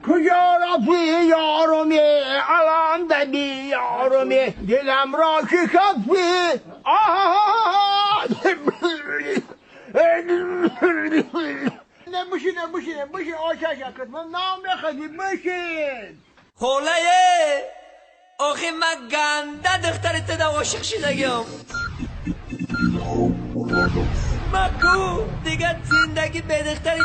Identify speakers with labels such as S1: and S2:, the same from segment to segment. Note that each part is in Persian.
S1: کجا رفتی یارمی الان دبی یارمی دلم را شکستی بشین آشا شکست من نام بخدی بشین
S2: خوله آخی من گنده دخترت دا عاشق شدگیم مکو دیگه زندگی به دخترت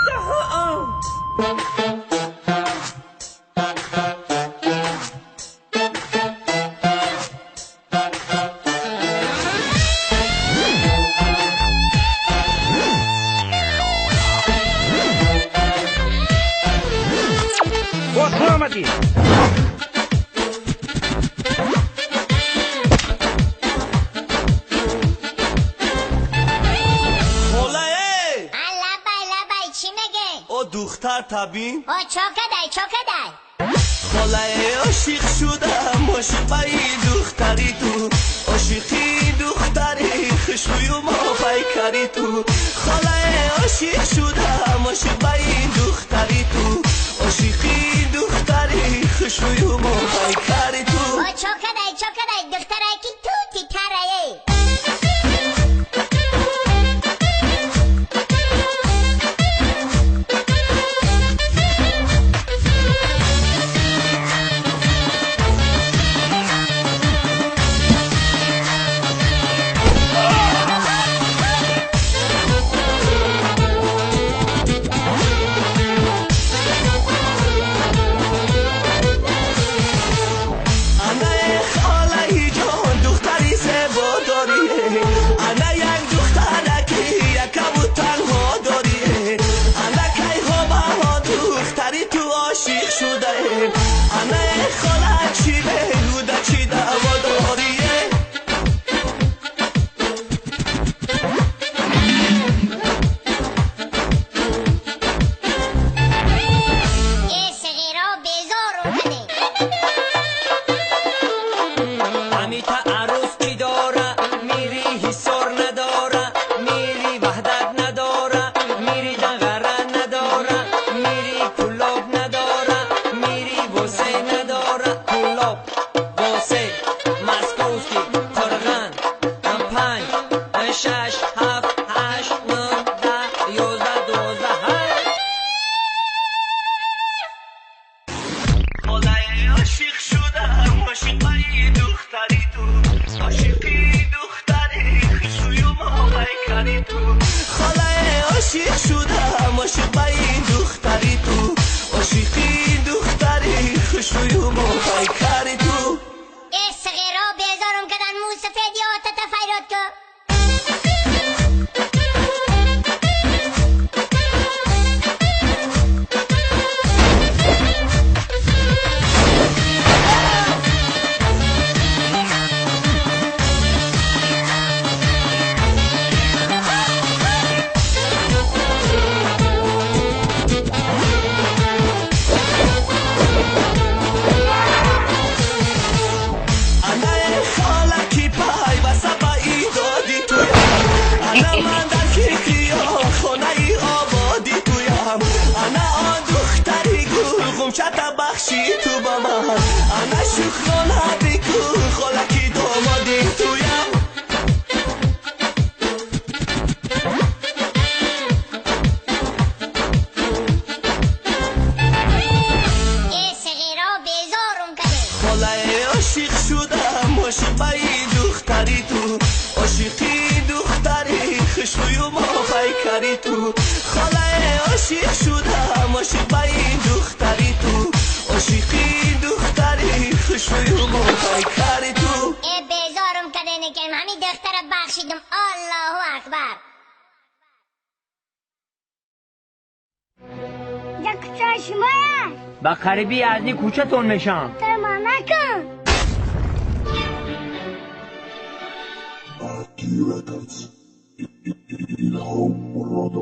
S1: آمدی
S2: او دختر تبین
S3: چا کدای
S2: خاله عاشق شدم عاشق با این دختری تو عاشقی دختری خوشبوی و ما پیکری تو خاله عاشق شدم عاشق با این دختری تو عاشقی دختری خوشبوی و ما پیکری تو
S3: چا کدای دختره کی تو تی تره
S4: با قریبی از این کوچه تون میشم
S3: ترمان نکن